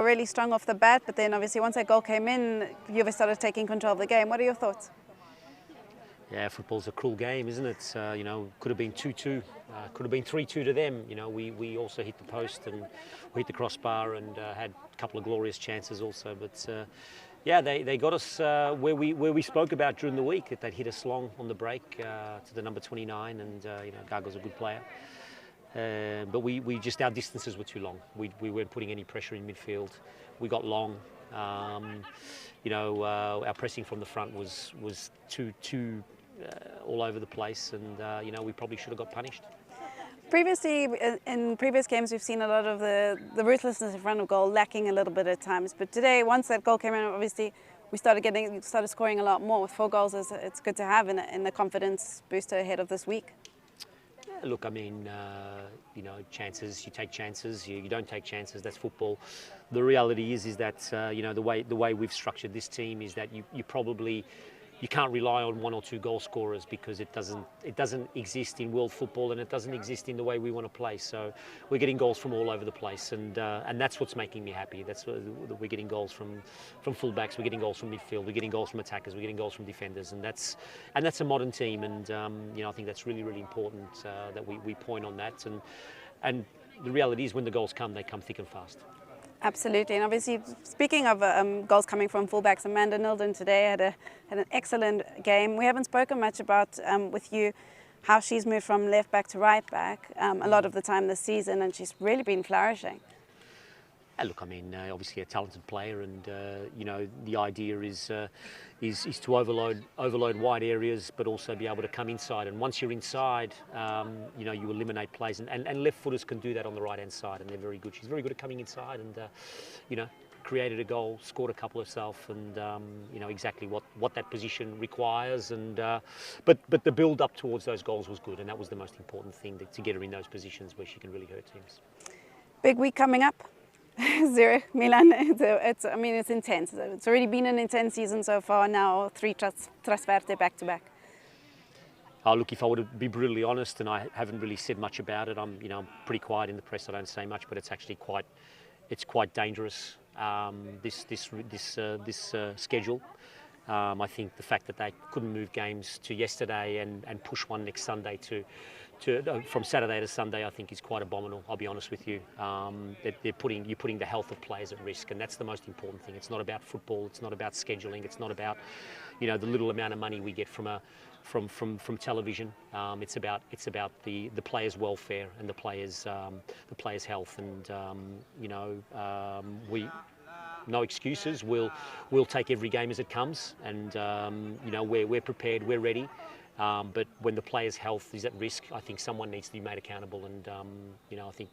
really strong off the bat, but then obviously once that goal came in, Juve started taking control of the game. What are your thoughts? Yeah, football's a cruel game, isn't it? You know, could have been 2-2, could have been 3-2 to them. You know, we also hit the post and we hit the crossbar and had a couple of glorious chances also. But yeah, they got us where we spoke about during the week, that they'd hit us long on the break to the number 29, and you know, Gago's a good player. But we just, our distances were too long. We weren't putting any pressure in midfield. We got long. You know, our pressing from the front was too all over the place, and you know, we probably should have got punished. Previously, in previous games, we've seen a lot of the ruthlessness in front of goal lacking a little bit at times. But today, once that goal came in, obviously we started scoring a lot more. With 4 goals, it's good to have in the confidence booster ahead of this week. Yeah, look, I mean, you know, chances. You take chances. You don't take chances. That's football. The reality is that you know, the way we've structured this team is that you can't rely on 1 or 2 goal scorers, because it doesn't exist in world football, and it doesn't exist in the way we want to play. So we're getting goals from all over the place, and that's what's making me happy. That's we're getting goals from fullbacks, we're getting goals from midfield, we're getting goals from attackers, we're getting goals from defenders, and that's a modern team. And you know, I think that's really important that we point on that. And the reality is, when the goals come, they come thick and fast. Absolutely, and obviously, speaking of goals coming from fullbacks, Amanda Nilden today had an excellent game. We haven't spoken much about with you how she's moved from left back to right back a lot of the time this season, and she's really been flourishing. Look, I mean, obviously a talented player, and you know, the idea is to overload wide areas, but also be able to come inside. And once you're inside, you know, you eliminate plays, and left footers can do that on the right hand side, and they're very good. She's very good at coming inside, and you know, created a goal, scored a couple herself, and you know exactly what that position requires. And but the build up towards those goals was good, and that was the most important thing, to get her in those positions where she can really hurt teams. Big week coming up. Zurich, Milan, I mean, it's intense. It's already been an intense season so far. Now 3 trasferte back to back. Look, if I were to be brutally honest, and I haven't really said much about it, I'm pretty quiet in the press. I don't say much, but it's actually quite dangerous. This schedule. I think the fact that they couldn't move games to yesterday and push one next Sunday from Saturday to Sunday, I think is quite abominable. I'll be honest with you. You're putting the health of players at risk, and that's the most important thing. It's not about football. It's not about scheduling. It's not about, you know, the little amount of money we get from television. It's about the players' welfare and the players' health, and you know, no excuses. We'll take every game as it comes, and you know, we're prepared, we're ready. But when the players' health is at risk, I think someone needs to be made accountable, and you know, I think